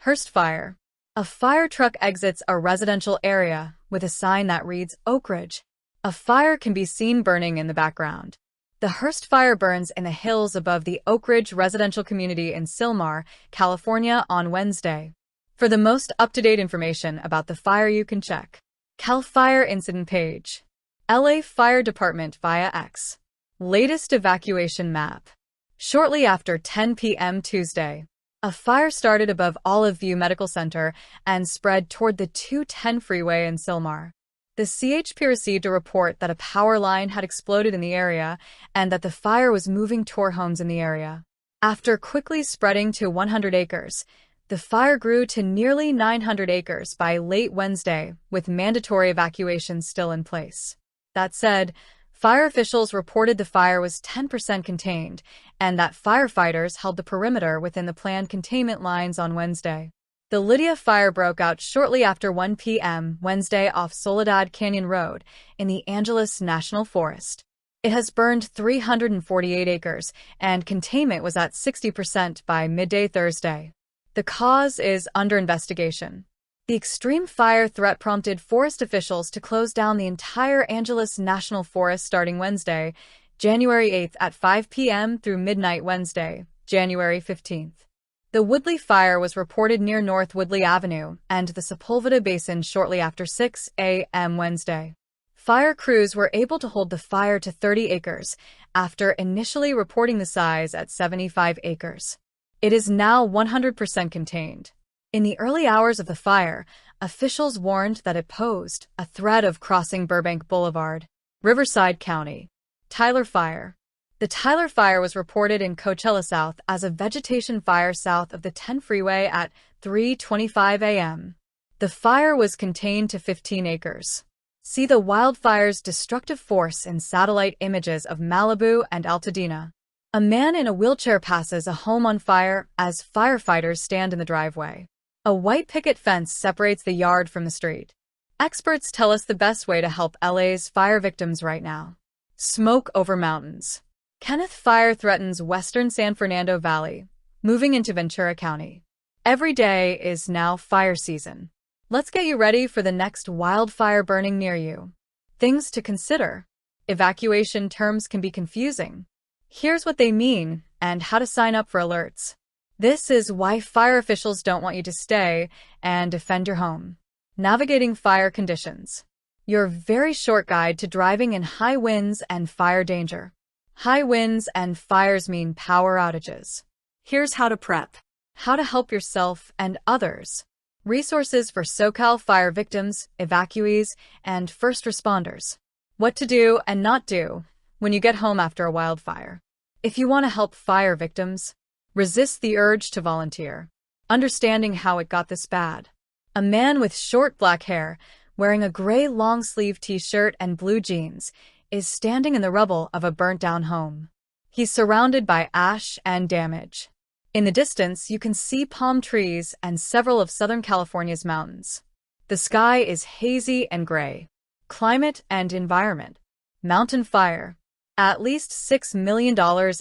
Hearst fire. A fire truck exits a residential area with a sign that reads Oak Ridge. A fire can be seen burning in the background. The Hearst fire burns in the hills above the Oak Ridge residential community in Sylmar, California on Wednesday. For the most up-to-date information about the fire, you can check Cal Fire Incident page. LA Fire Department via X. Latest evacuation map. Shortly after 10 p.m. Tuesday, a fire started above Olive View Medical Center and spread toward the 210 freeway in Sylmar. The CHP received a report that a power line had exploded in the area and that the fire was moving toward homes in the area. After quickly spreading to 100 acres, the fire grew to nearly 900 acres by late Wednesday, with mandatory evacuations still in place. That said, fire officials reported the fire was 10% contained and that firefighters held the perimeter within the planned containment lines on Wednesday. The Lydia fire broke out shortly after 1 p.m. Wednesday off Soledad Canyon Road in the Angeles National Forest. It has burned 348 acres, and containment was at 60% by midday Thursday. The cause is under investigation. The extreme fire threat prompted forest officials to close down the entire Angeles National Forest starting Wednesday, January 8th at 5 p.m. through midnight Wednesday, January 15th. The Woodley fire was reported near North Woodley Avenue and the Sepulveda Basin shortly after 6 a.m. Wednesday. Fire crews were able to hold the fire to 30 acres after initially reporting the size at 75 acres. It is now 100% contained. In the early hours of the fire, officials warned that it posed a threat of crossing Burbank Boulevard. Riverside County. Tyler fire. The Tyler fire was reported in Coachella South as a vegetation fire south of the 10 freeway at 3:25 a.m. The fire was contained to 15 acres. See the wildfire's destructive force in satellite images of Malibu and Altadena. A man in a wheelchair passes a home on fire as firefighters stand in the driveway. A white picket fence separates the yard from the street. Experts tell us the best way to help LA's fire victims right now. Smoke over mountains. Kenneth fire threatens western San Fernando Valley, moving into Ventura County. Every day is now fire season. Let's get you ready for the next wildfire burning near you. Things to consider. Evacuation terms can be confusing. Here's what they mean and how to sign up for alerts. This is why fire officials don't want you to stay and defend your home. Navigating fire conditions. Your very short guide to driving in high winds and fire danger. High winds and fires mean power outages. Here's how to prep. How to help yourself and others. Resources for SoCal fire victims, evacuees, and first responders. What to do and not do when you get home after a wildfire. If you want to help fire victims, resist the urge to volunteer. Understanding how it got this bad. A man with short black hair, wearing a gray long-sleeve t-shirt and blue jeans, is standing in the rubble of a burnt-down home. He's surrounded by ash and damage. In the distance, you can see palm trees and several of Southern California's mountains. The sky is hazy and gray. Climate and environment. Mountain fire. At least $6 million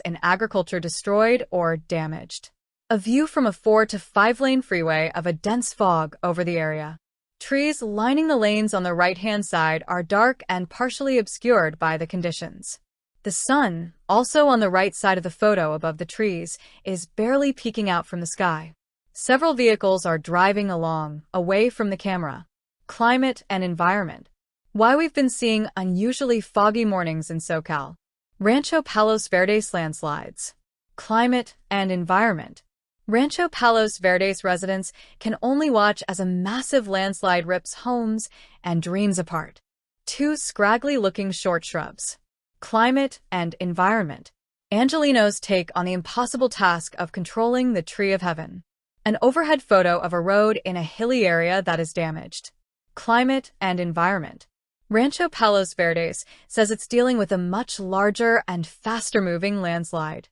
in agriculture destroyed or damaged. A view from a 4 to 5 lane freeway of a dense fog over the area. Trees lining the lanes on the right-hand side are dark and partially obscured by the conditions. The sun, also on the right side of the photo above the trees, is barely peeking out from the sky. Several vehicles are driving along, away from the camera. Climate and environment. Why we've been seeing unusually foggy mornings in SoCal. Rancho Palos Verdes landslides. Climate and environment. Rancho Palos Verdes residents can only watch as a massive landslide rips homes and dreams apart. 2 scraggly-looking short shrubs. Climate and environment. Angelino's take on the impossible task of controlling the tree of heaven. An overhead photo of a road in a hilly area that is damaged. Climate and environment. Rancho Palos Verdes says it's dealing with a much larger and faster-moving landslide.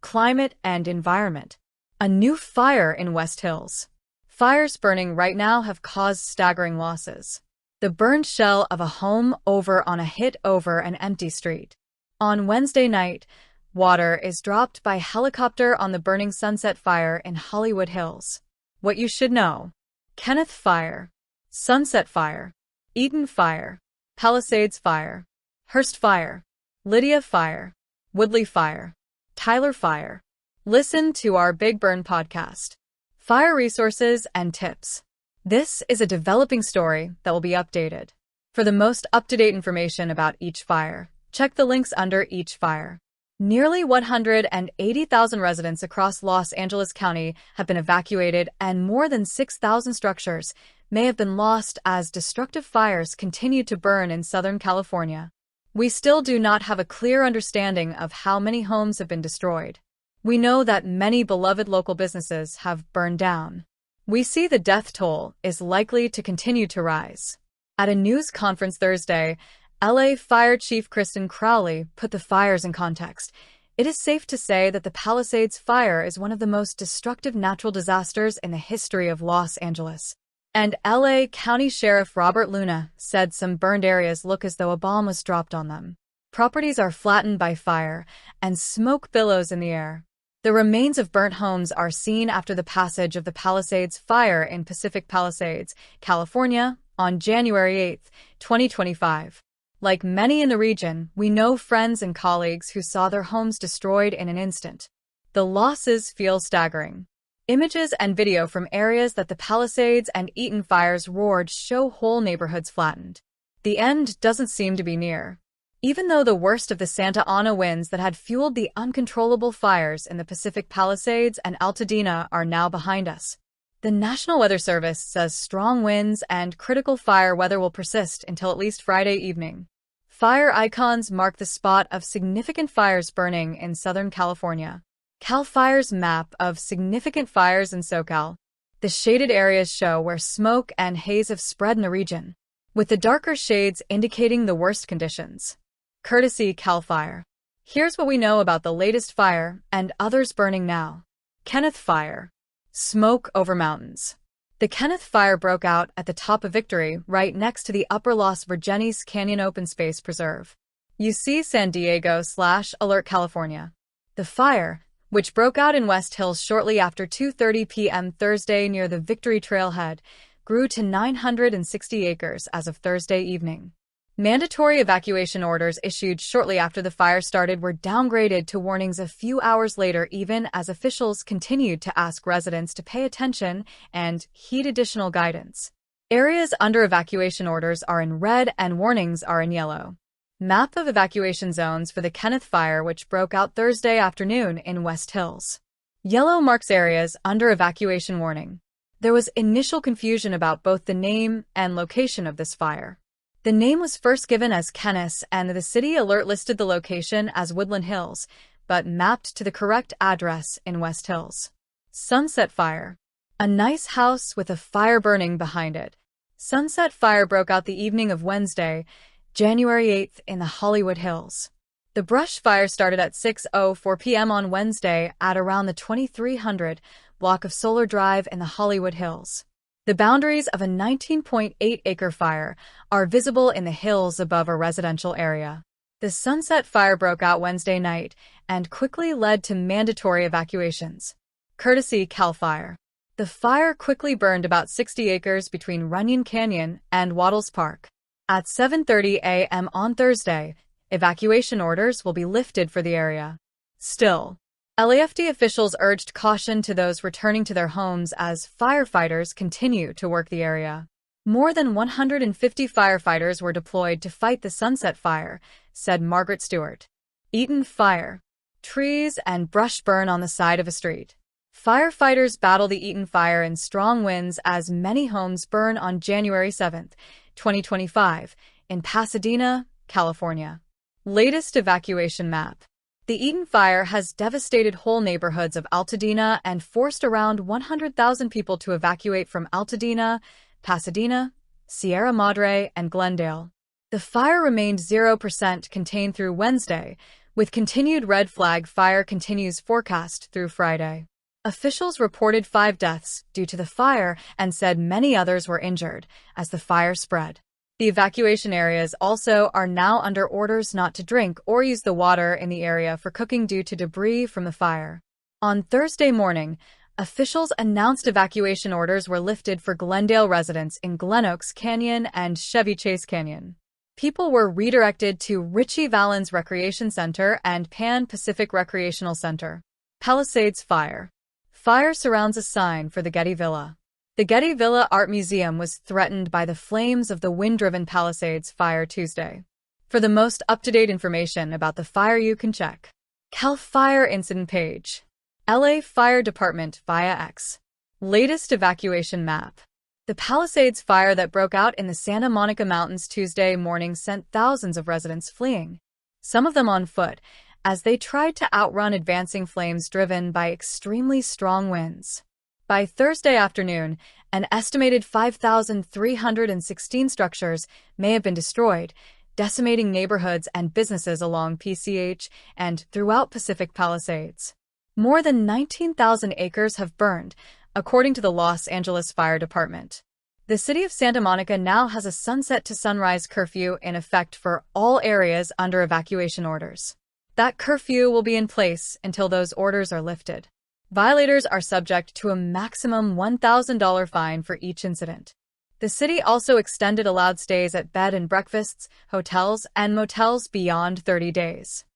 Climate and environment. A new fire in West Hills. Fires burning right now have caused staggering losses. The burned shell of a home over on a hit over an empty street. On Wednesday night, water is dropped by helicopter on the burning Sunset Fire in Hollywood Hills. What you should know. Kenneth Fire, Sunset Fire, Eaton Fire, Palisades Fire, Hearst Fire, Lydia Fire, Woodley Fire, Tyler Fire. Listen to our Big Burn podcast. Fire resources and tips. This is a developing story that will be updated. For the most up-to-date information about each fire, check the links under each fire. Nearly 180,000 residents across Los Angeles County have been evacuated, and more than 6,000 structures may have been lost as destructive fires continue to burn in Southern California. We still do not have a clear understanding of how many homes have been destroyed. We know that many beloved local businesses have burned down. We see the death toll is likely to continue to rise. At a news conference Thursday, LA Fire Chief Kristen Crowley put the fires in context. It is safe to say that the Palisades Fire is one of the most destructive natural disasters in the history of Los Angeles. And LA County Sheriff Robert Luna said some burned areas look as though a bomb was dropped on them. Properties are flattened by fire, and smoke billows in the air. The remains of burnt homes are seen after the passage of the Palisades Fire in Pacific Palisades, California, on January 8, 2025. Like many in the region, we know friends and colleagues who saw their homes destroyed in an instant. The losses feel staggering. Images and video from areas that the Palisades and Eaton fires roared show whole neighborhoods flattened. The end doesn't seem to be near. Even though the worst of the Santa Ana winds that had fueled the uncontrollable fires in the Pacific Palisades and Altadena are now behind us, the National Weather Service says strong winds and critical fire weather will persist until at least Friday evening. Fire icons mark the spot of significant fires burning in Southern California. CAL FIRE's map of significant fires in SoCal. The shaded areas show where smoke and haze have spread in the region, with the darker shades indicating the worst conditions. Courtesy CAL FIRE. Here's what we know about the latest fire and others burning now. Kenneth Fire. Smoke over mountains. The Kenneth Fire broke out at the top of Victory, right next to the Upper Los Virgenes Canyon Open Space Preserve. You see San Diego/Alert California. The fire, which broke out in West Hills shortly after 2:30 p.m. Thursday near the Victory Trailhead, grew to 960 acres as of Thursday evening. Mandatory evacuation orders issued shortly after the fire started were downgraded to warnings a few hours later, even as officials continued to ask residents to pay attention and heed additional guidance. Areas under evacuation orders are in red and warnings are in yellow. Map of evacuation zones for the Kenneth Fire, which broke out Thursday afternoon in West Hills. Yellow marks areas under evacuation warning. There was initial confusion about both the name and location of this fire. The name was first given as Kenneth, and the city alert listed the location as Woodland Hills, but mapped to the correct address in West Hills. Sunset Fire. A nice house with a fire burning behind it. Sunset Fire broke out the evening of Wednesday, January 8th in the Hollywood Hills. The brush fire started at 6:04 p.m. on Wednesday at around the 2300 block of Solar Drive in the Hollywood Hills. The boundaries of a 19.8-acre fire are visible in the hills above a residential area. The Sunset Fire broke out Wednesday night and quickly led to mandatory evacuations. Courtesy CAL FIRE. The fire quickly burned about 60 acres between Runyon Canyon and Wattles Park. At 7:30 a.m. on Thursday, evacuation orders will be lifted for the area. Still, LAFD officials urged caution to those returning to their homes as firefighters continue to work the area. More than 150 firefighters were deployed to fight the Sunset Fire, said Margaret Stewart. Eaton Fire. Trees and brush burn on the side of a street. Firefighters battle the Eaton Fire in strong winds as many homes burn on January 7, 2025, in Pasadena, California. Latest evacuation map. The Eaton Fire has devastated whole neighborhoods of Altadena and forced around 100,000 people to evacuate from Altadena, Pasadena, Sierra Madre, and Glendale. The fire remained 0% contained through Wednesday, with continued red flag fire continues forecast through Friday. Officials reported 5 deaths due to the fire and said many others were injured as the fire spread. The evacuation areas also are now under orders not to drink or use the water in the area for cooking due to debris from the fire. On Thursday morning, Officials announced evacuation orders were lifted for Glendale residents in Glen Oaks Canyon and Chevy Chase Canyon. People were redirected to Richie Valens Recreation Center and Pan Pacific Recreational Center. Palisades fire. Fire surrounds a sign for the Getty Villa. The Getty Villa Art Museum was threatened by the flames of the wind-driven Palisades fire Tuesday. For the most up-to-date information about the fire, you can check Cal Fire Incident page. LA Fire Department via X. Latest evacuation map. The Palisades fire that broke out in the Santa Monica Mountains Tuesday morning sent thousands of residents fleeing, some of them on foot, as they tried to outrun advancing flames driven by extremely strong winds. By Thursday afternoon, an estimated 5,316 structures may have been destroyed, decimating neighborhoods and businesses along PCH and throughout Pacific Palisades. More than 19,000 acres have burned, according to the Los Angeles Fire Department. The city of Santa Monica now has a sunset to sunrise curfew in effect for all areas under evacuation orders. That curfew will be in place until those orders are lifted. Violators are subject to a maximum $1,000 fine for each incident. The city also extended allowed stays at bed and breakfasts, hotels, and motels beyond 30 days.